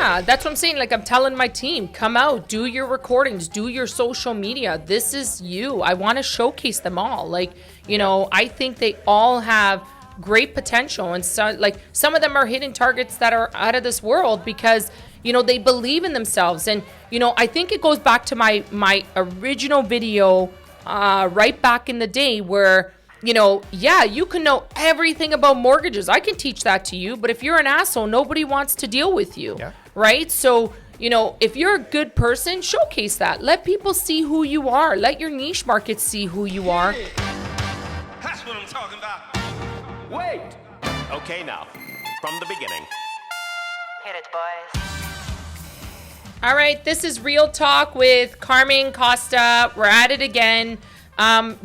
Yeah, that's what I'm saying. Like, I'm telling my team, come out, do your recordings, do your social media. This is you. I want to showcase them all. Like, you know, I think they all have great potential, and so, like, some of them are hitting targets that are out of this world because, you know, they believe in themselves. And, you know, I think it goes back to my original video right back in the day where, you know, yeah, you can know everything about mortgages. I can teach that to you, but if you're an asshole, nobody wants to deal with you, right? So, you know, if you're a good person, showcase that. Let people see who you are. Let your niche market see who you are. That's what I'm talking about. Wait! Okay, now, from the beginning. Hit it, boys. All right, this is Real Talk with Carmen Costa. We're at it again.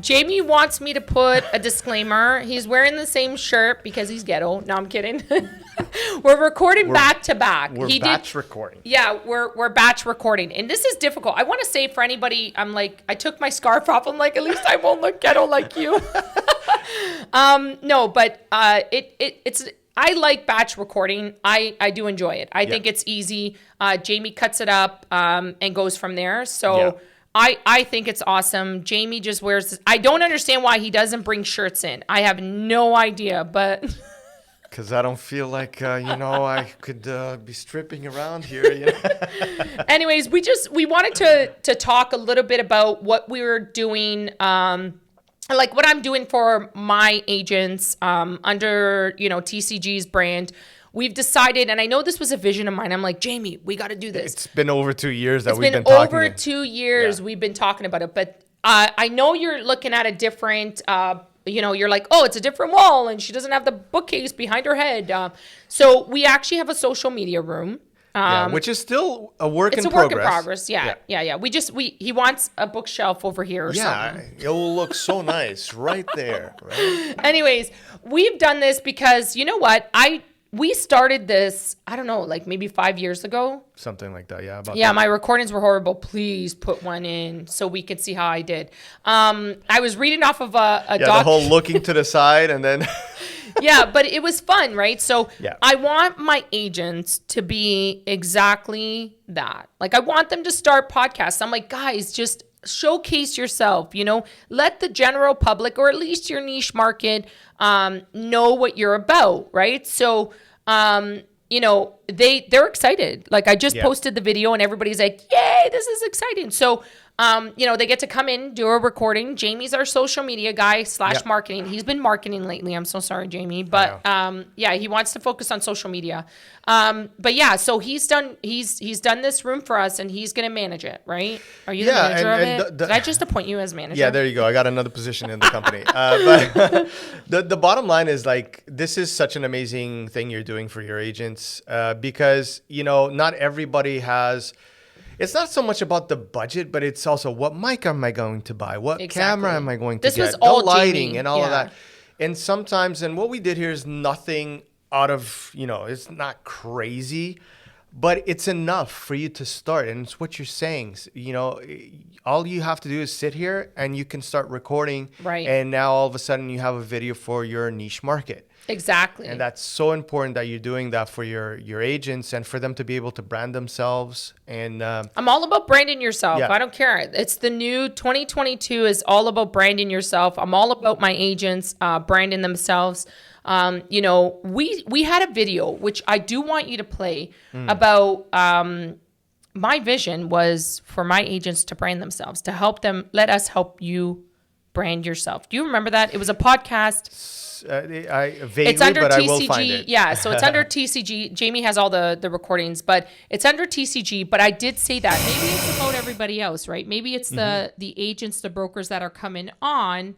Jamie wants me to put a disclaimer. He's wearing the same shirt because he's ghetto. No, I'm kidding. We're recording back to back. We're batch recording. Yeah, we're batch recording. And this is difficult. I want to say for anybody, I'm like, I took my scarf off. I'm like, at least I won't look ghetto like you. No, but it's I like batch recording. I do enjoy it. I think it's easy. Jamie cuts it up and goes from there. So I think it's awesome. Jamie just wears this. I don't understand why he doesn't bring shirts in. I have no idea, but because I don't feel like I could be stripping around here. You know? Anyways, we wanted to talk a little bit about what we were doing. Like what I'm doing for my agents under, you know, TCG's brand. We've decided, and I know this was a vision of mine. I'm like, Jamie, we got to do this. It's been over 2 years that we've been talking. Over 2 years we've been talking about it. But I know you're looking at a different, you're like, oh, it's a different wall, and she doesn't have the bookcase behind her head. So we actually have a social media room. Which is still a work in progress. It's a work in progress. Yeah. He wants a bookshelf over here or something. Yeah, it will look so nice right there. Right? Anyways, we've done this because, you know what? We started this, I don't know, like maybe 5 years ago. Something like that, yeah. My recordings were horrible. Please put one in so we could see how I did. I was reading off of a doc. The whole looking to the side and then... Yeah, but it was fun, right? So I want my agents to be exactly that. Like, I want them to start podcasts. I'm like, guys, just showcase yourself, you know, let the general public, or at least your niche market, know what you're about, right? So, you know, they're excited. Like, I just posted the video and everybody's like, yay, this is exciting. So, you know, they get to come in, do a recording. Jamie's our social media guy / marketing. He's been marketing lately. I'm so sorry, Jamie. But he wants to focus on social media. But yeah, so he's done this room for us and he's going to manage it, right? Are you the manager of it? Did I just appoint you as manager? Yeah, there you go. I got another position in the company. But the bottom line is, like, this is such an amazing thing you're doing for your agents because, you know, not everybody has... It's not so much about the budget, but it's also what mic am I going to buy? What camera am I going to get? This was all lighting Jamie. And all of that. And sometimes, and what we did here is nothing out of, you know, it's not crazy, but it's enough for you to start. And it's what you're saying. You know, all you have to do is sit here and you can start recording. Right. And now all of a sudden you have a video for your niche market. Exactly. And that's so important that you're doing that for your agents and for them to be able to brand themselves. And I'm all about branding yourself. I don't care. It's the new 2022 is all about branding yourself. I'm all about my agents branding themselves. You know, we had a video, which I do want you to play about my vision was for my agents to brand themselves, to help them, let us help you brand yourself. Do you remember that? It was a podcast. Vaguely, it's under but TCG. I will find it. Yeah, so it's under TCG. Jamie has all the recordings, but it's under TCG. But I did say that maybe it's about everybody else, right? Maybe it's the agents, the brokers that are coming on.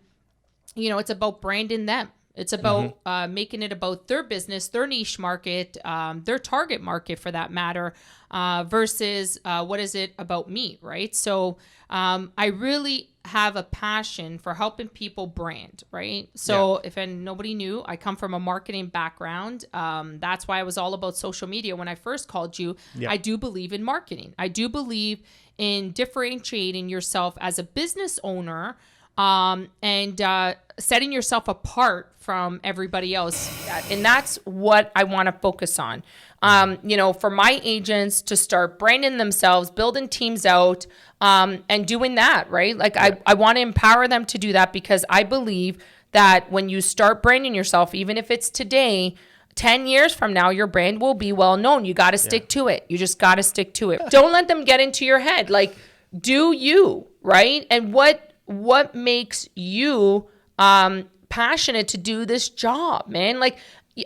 You know, it's about branding them. It's about making it about their business, their niche market, their target market for that matter, versus what is it about me, right? So I really have a passion for helping people brand, right? So if nobody knew, I come from a marketing background. That's why I was all about social media when I first called you. I do believe in marketing. I do believe in differentiating yourself as a business owner and setting yourself apart from everybody else. And that's what I want to focus on. For my agents to start branding themselves, building teams out, and doing that, right? Like I want to empower them to do that, because I believe that when you start branding yourself, even if it's today, 10 years from now, your brand will be well known. You got to stick to it. You just got to stick to it. Don't let them get into your head. Like, do you, right? And what makes you passionate to do this job, man? Like,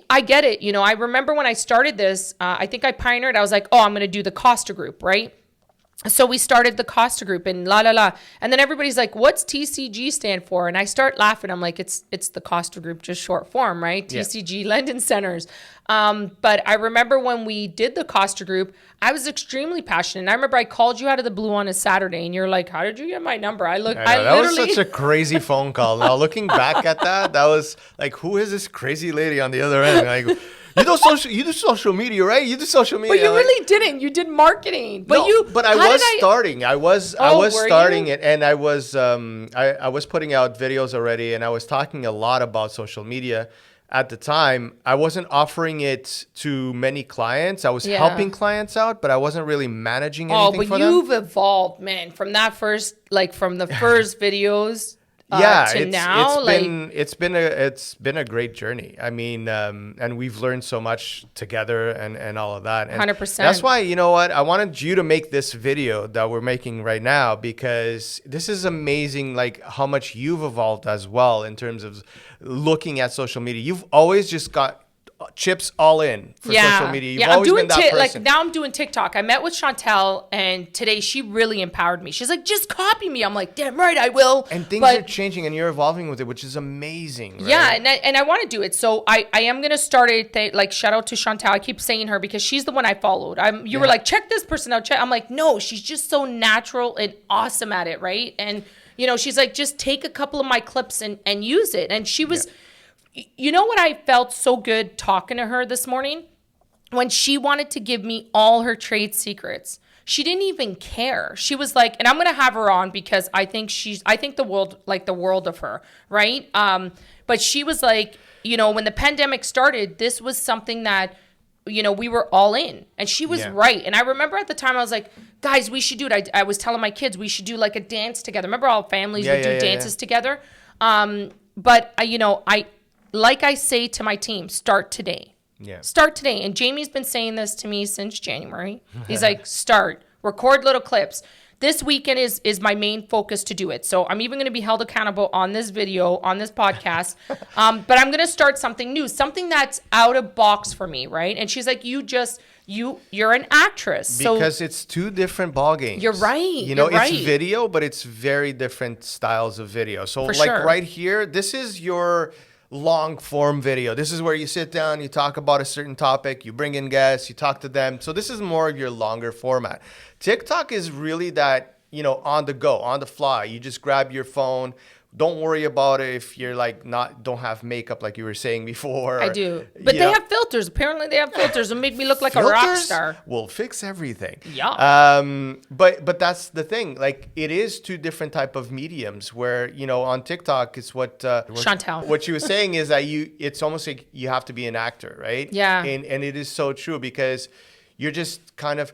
I get it. I remember when I started this, I think I pioneered, I was like, oh, I'm going to do the Costa Group, right? So we started the Costa Group and and then everybody's like, what's TCG stand for? And I start laughing. I'm like, it's the Costa Group, just short form, right? TCG, Lending Centers. But I remember when we did the Costa Group, I was extremely passionate. And I remember I called you out of the blue on a Saturday and you're like, how did you get my number? I that was such a crazy phone call. Now looking back at that was like, who is this crazy lady on the other end? Like, you do social media, right? You do social media. But you really didn't. You did marketing. But I was starting. I was starting you? it, and I was I was putting out videos already, and I was talking a lot about social media. At the time, I wasn't offering it to many clients. I was helping clients out, but I wasn't really managing anything for them. Oh, but you've evolved, man, from that first, from the first videos. To now, it's been a great journey. I mean, and we've learned so much together and all of that. 100%. That's why, you know what, I wanted you to make this video that we're making right now, because this is amazing, like how much you've evolved as well in terms of looking at social media. You've always just got chips all in for social media. You've always been that person. Now I'm doing TikTok. I met with Chantel, and today she really empowered me. She's like, just copy me. I'm like, damn right, I will. And things are changing, and you're evolving with it, which is amazing. Right? Yeah, and I want to do it. So I am gonna start it. Like, shout out to Chantel. I keep saying her because she's the one I followed. You were like, check this person out. I'm like, no, she's just so natural and awesome at it, right? And she's like, just take a couple of my clips and use it. And she was. Yeah. You know what I felt so good talking to her this morning? When she wanted to give me all her trade secrets. She didn't even care. She was like, and I'm going to have her on because I think the world of her, right? But she was like, when the pandemic started, this was something that, we were all in. And she was right. And I remember at the time I was like, guys, we should do it. I was telling my kids we should do like a dance together. Remember all families would do dances together? But like I say to my team, start today. Yeah. Start today. And Jamie's been saying this to me since January. He's like, record little clips. This weekend is my main focus to do it. So I'm even going to be held accountable on this video, on this podcast. But I'm going to start something new, something that's out of box for me, right? And she's like, you're an actress. Because it's two different ball games. You're right. It's video, but it's very different styles of video. So right here, this is your long form video. This is where you sit down, you talk about a certain topic, you bring in guests, you talk to them. So this is more of your longer format. TikTok is really that, on the go, on the fly. You just grab your phone. Don't worry about it if you're like don't have makeup like you were saying before. I do. But they have filters. Apparently they have filters that make me look like a rock star. Will fix everything. Yeah. But that's the thing. Like, it is two different type of mediums where, on TikTok it's Chantel. What she was saying is that it's almost like you have to be an actor, right? Yeah. And it is so true, because you're just kind of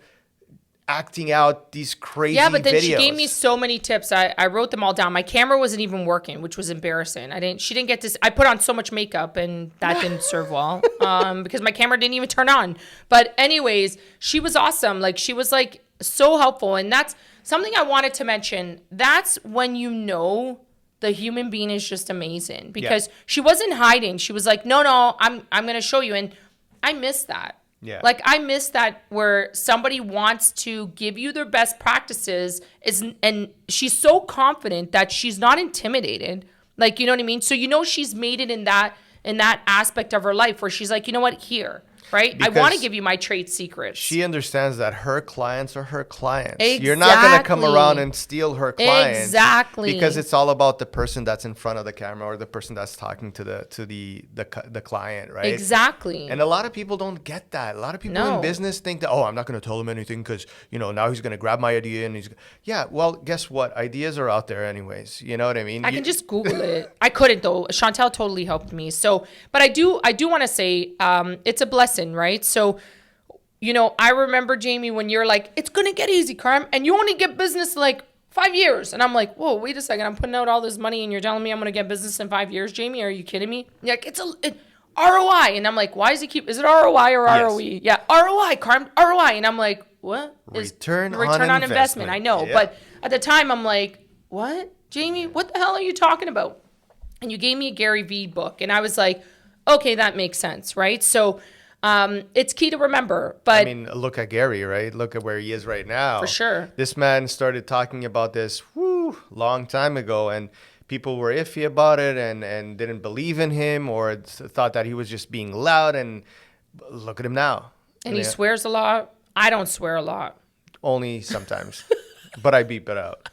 acting out these crazy videos. Yeah, but then she gave me so many tips. I wrote them all down. My camera wasn't even working, which was embarrassing. She didn't get this. I put on so much makeup and that didn't serve well because my camera didn't even turn on. But anyways, she was awesome. Like, she was like so helpful. And that's something I wanted to mention. That's when the human being is just amazing, because she wasn't hiding. She was like, no, I'm going to show you. And I miss that. Yeah. Like, I miss that, where somebody wants to give you their best practices and she's so confident that she's not intimidated. Like, you know what I mean? So, she's made it in that aspect of her life where she's like, you know what, here. Right? Because I want to give you my trade secrets. She understands that her clients are her clients. Exactly. You're not going to come around and steal her clients. Exactly. Because it's all about the person that's in front of the camera, or the person that's talking to the client, right? Exactly. And a lot of people don't get that. A lot of people in business think that, I'm not going to tell him anything because, now he's going to grab my idea and well, guess what? Ideas are out there anyways. You know what I mean? I can just Google it. I couldn't though. Chantel totally helped me. So, but I do want to say, it's a blessing. Right. So I remember, Jamie, when you're like, it's going to get easy, Carm, and you only get business like 5 years. And I'm like, whoa, wait a second. I'm putting out all this money and you're telling me I'm going to get business in 5 years, Jamie? Are you kidding me? You're like, it's ROI. And I'm like, why is it ROI or ROE? Yes. Yeah, ROI, Carm, ROI. And I'm like, what? Return on on investment. I know. Yeah. But at the time, I'm like, what? Jamie, what the hell are you talking about? And you gave me a Gary Vee book. And I was like, okay, that makes sense, right? So it's key to remember. But I mean, look at Gary, right? Look at where he is right now. For sure. This man started talking about this long time ago, and people were iffy about it and didn't believe in him or thought that he was just being loud. And look at him now. And he swears a lot. I don't swear a lot. Only sometimes, but I beep it out.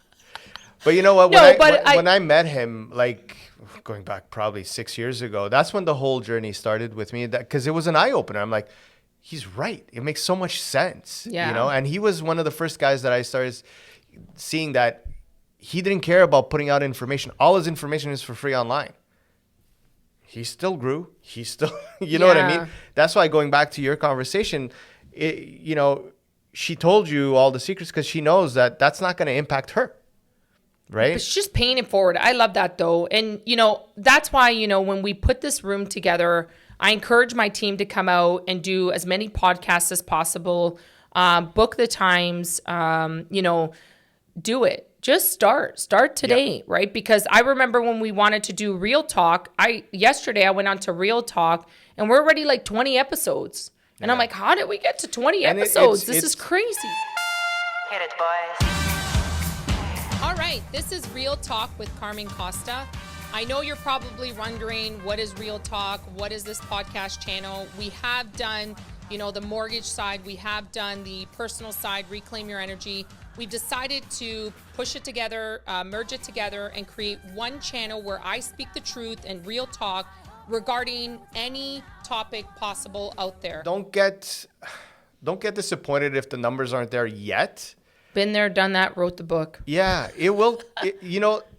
But you know what? When I met him, like going back probably 6 years ago, that's when the whole journey started with me. Because it was an eye opener. I'm like, he's right. It makes so much sense. Yeah. And he was one of the first guys that I started seeing that he didn't care about putting out information. All his information is for free online. He still grew. He still, you know what I mean? That's why going back to your conversation, she told you all the secrets because she knows that that's not going to impact her. Right? It's just paying it forward. I love that though. And, that's why, when we put this room together, I encourage my team to come out and do as many podcasts as possible, book the times, do it. Just start today, right? Because I remember when we wanted to do Real Talk, yesterday I went on to Real Talk and we're already like 20 episodes. And I'm like, how did we get to 20 episodes? This is crazy. Hit it, boys. All right, this is Real Talk with Carmen Costa. I know you're probably wondering, what is Real Talk? What is this podcast channel? We have done, the mortgage side. We have done the personal side, Reclaim Your Energy. We've decided to push it together, merge it together, and create one channel where I speak the truth and real talk regarding any topic possible out there. Don't get disappointed if the numbers aren't there yet. Been there, done that, wrote the book. Yeah, it will.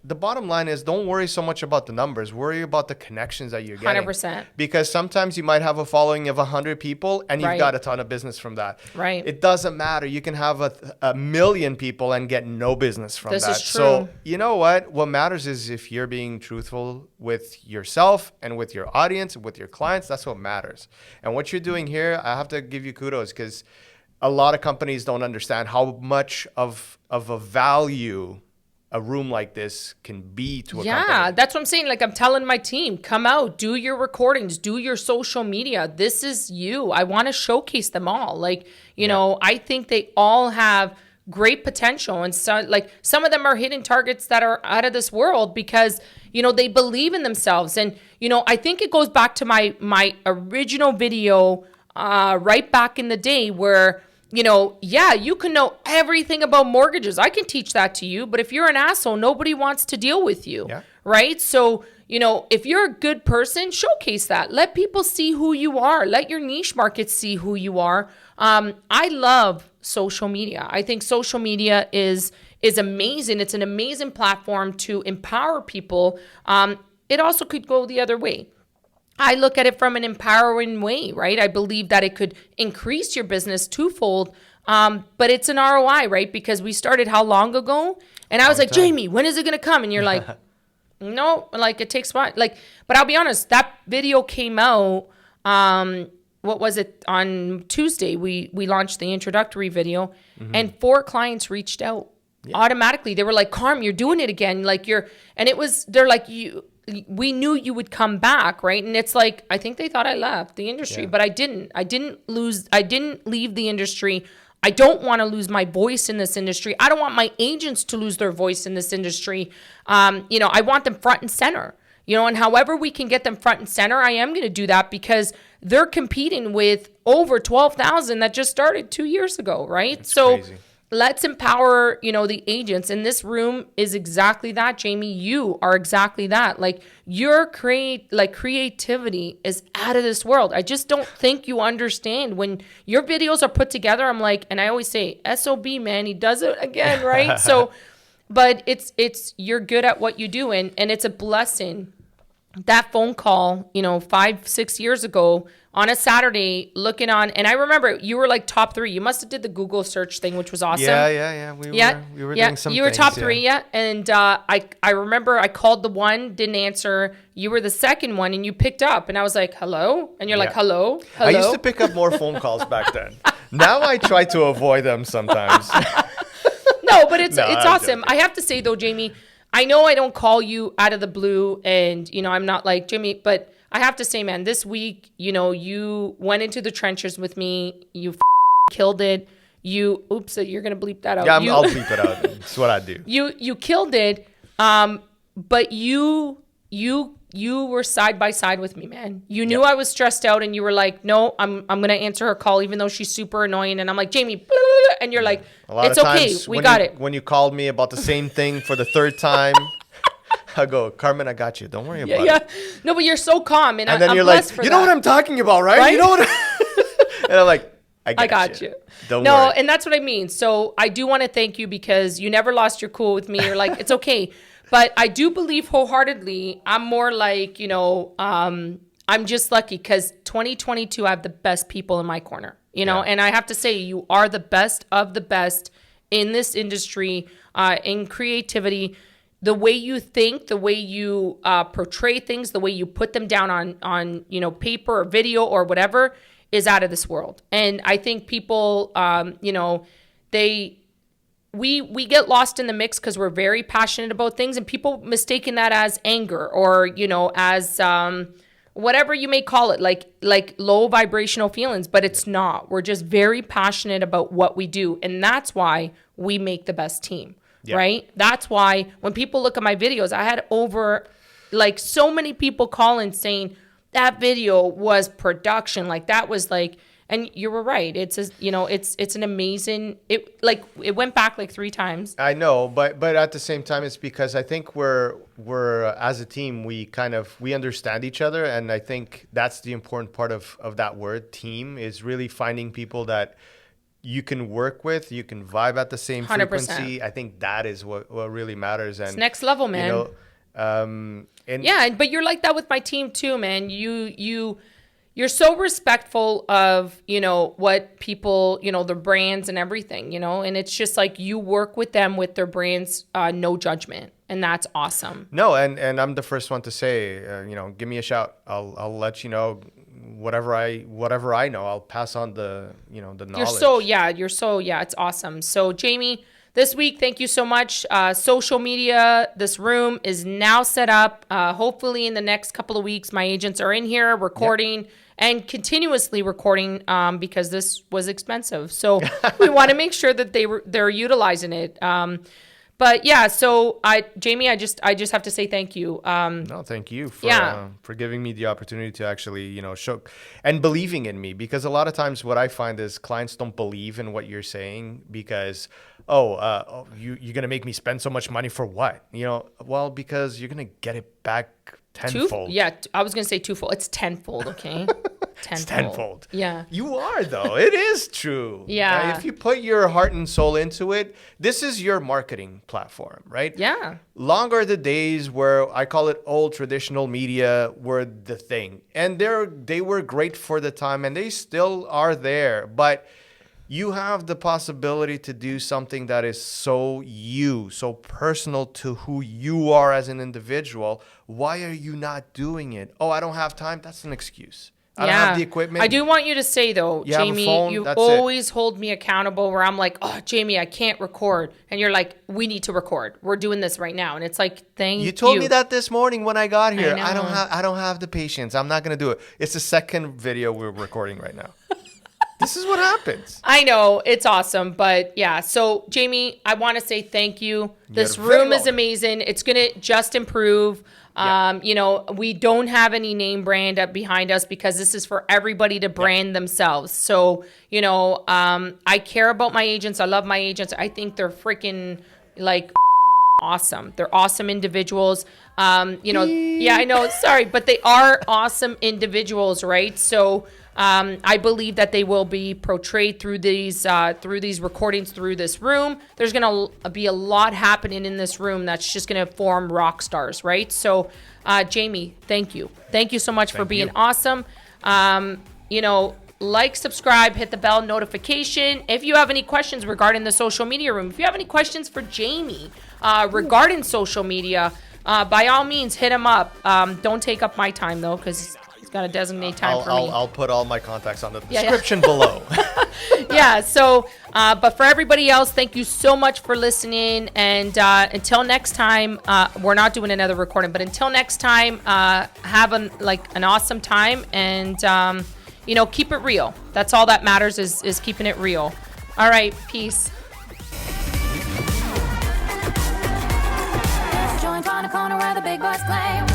The bottom line is don't worry so much about the numbers. Worry about the connections that you're getting. 100%. Because sometimes you might have a following of 100 people and you've Right. got a ton of business from that. Right. It doesn't matter. You can have a million people and get no business from This that. is true. So you know what? What matters is if you're being truthful with yourself and with your audience, with your clients. That's what matters. And what you're doing here, I have to give you kudos because a lot of companies don't understand how much of a value a room like this can be to a company. Yeah, that's what I'm saying. Like, I'm telling my team, come out, do your recordings, do your social media. This is you. I want to showcase them all. Like, I think they all have great potential. And so, like, some of them are hitting targets that are out of this world because, they believe in themselves. And, I think it goes back to my original video right back in the day where, you can know everything about mortgages. I can teach that to you. But if you're an asshole, nobody wants to deal with you. Yeah. Right? So, if you're a good person, showcase that. Let people see who you are. Let your niche market see who you are. I love social media. I think social media is amazing. It's an amazing platform to empower people. It also could go the other way. I look at it from an empowering way, right? I believe that it could increase your business twofold, but it's an ROI, right? Because we started how long ago? And I was like, Jamie, when is it going to come? And you're like, no, like it takes what? Like, but I'll be honest, that video came out, what was it? On Tuesday, we launched the introductory video and 4 clients reached out automatically. They were like, Carm, you're doing it again. Like they're like, we knew you would come back, right? And it's like, I think they thought I left the industry, but I didn't leave the industry. I don't want to lose my voice in this industry. I don't want my agents to lose their voice in this industry. I want them front and center, and however we can get them front and center, I am going to do that because they're competing with over 12,000 that just started 2 years ago, right? That's so crazy. Let's empower, the agents. And this room is exactly that, Jamie. You are exactly that. Like, your creativity is out of this world. I just don't think you understand. When your videos are put together, I'm like, and I always say, SOB, man, he does it again, right? So, but it's you're good at what you do, and it's a blessing that phone call, 5-6 years ago on a Saturday, looking on, and I remember you were like top 3. You must have did the Google search thing, which was awesome. Yeah. We were doing some you were things, top 3, yeah. And I remember I called the one, didn't answer. You were the second one, and you picked up, and I was like, hello? And you're like, hello? I used to pick up more phone calls back then. Now I try to avoid them sometimes. No, but it's I'm awesome. joking. I have to say, though, Jamie, I know I don't call you out of the blue, and, I'm not like, Jamie, but I have to say, man, this week, you went into the trenches with me. You killed it. Oops, you're going to bleep that out. Yeah, I'll bleep it out. It's what I do. You killed it. But you were side by side with me, man. You knew I was stressed out, and you were like, no, I'm going to answer her call, even though she's super annoying. And I'm like, Jamie, blah, blah, blah. And you're like, it's okay. We got it. When you called me about the same thing for the 3rd time, I go, Carmen, I got you. Don't worry about it. No, but you're so calm, and then I'm you're like, blessed for you know that. what I'm talking about, right? You know what? And I'm like, I got you. Don't No, worry. and that's what I mean. So I do want to thank you because you never lost your cool with me. You're like, it's okay. But I do believe wholeheartedly, I'm more like, I'm just lucky because 2022, I have the best people in my corner, and I have to say, you are the best of the best in this industry, in creativity. The way you think, the way you portray things, the way you put them down on paper or video or whatever is out of this world. And I think people, we get lost in the mix because we're very passionate about things, and people mistaken that as anger or as whatever you may call it, like low vibrational feelings, but it's not. We're just very passionate about what we do, and that's why we make the best team. Yeah. Right? That's why when people look at my videos, I had over so many people calling saying that video was production. Like that was and you were right. It's it's an amazing, it went back 3 times. I know, but at the same time, it's because I think we're as a team, we understand each other. And I think that's the important part of that word team is really finding people that you can work with, you can vibe at the same 100%. frequency. I think that is what really matters. And it's next level, man. But you're like that with my team too, man. You're so respectful of, what people, their brands and everything, and it's just like you work with them with their brands, no judgment. And that's awesome. No, and I'm the first one to say, give me a shout. I'll let you know. Whatever I know, I'll pass on the knowledge. It's awesome. So Jamie, this week, thank you so much. Social media, this room is now set up. Hopefully in the next couple of weeks, my agents are in here recording and continuously recording because this was expensive. So we want to make sure that they're utilizing it. But yeah, so Jamie, I just have to say thank you. No, thank you for giving me the opportunity to actually, show and believing in me, because a lot of times what I find is clients don't believe in what you're saying because, you're going to make me spend so much money for what? Well, because you're going to get it back tenfold. I was going to say twofold. It's tenfold, okay? It's tenfold. Yeah. You are, though. It is true. Yeah. If you put your heart and soul into it, this is your marketing platform, right? Yeah. Long are the days where I call it old traditional media were the thing. And they were great for the time, and they still are there. But you have the possibility to do something that is so personal to who you are as an individual. Why are you not doing it? Oh, I don't have time. That's an excuse. I don't have the equipment. I do want you to say, though, Jamie, you always hold me accountable where I'm like, oh, Jamie, I can't record. And you're like, we need to record. We're doing this right now. And it's like, thank you. You told me that this morning when I got here. I know. I don't have the patience. I'm not going to do it. It's the second video we're recording right now. This is what happens. I know. It's awesome. But yeah. So, Jamie, I want to say thank you. This room is amazing. It's going to just improve. We don't have any name brand up behind us because this is for everybody to brand themselves. So, I care about my agents. I love my agents. I think they're freaking awesome. They're awesome individuals. I know. Sorry, but they are awesome individuals, right? So, I believe that they will be portrayed through these recordings, through this room. There's going to be a lot happening in this room that's just going to form rock stars, right? So, Jamie, thank you. Thank you so much for being awesome. Like, subscribe, hit the bell notification. If you have any questions regarding the social media room, if you have any questions for Jamie regarding social media, by all means, hit him up. Don't take up my time, though, because he's got to designate time for me. I'll put all my contacts on the description below. Yeah, so, but for everybody else, thank you so much for listening. And until next time, we're not doing another recording, but until next time, have an awesome time. And, keep it real. That's all that matters is keeping it real. All right, peace. Joint on the corner where the big boys play.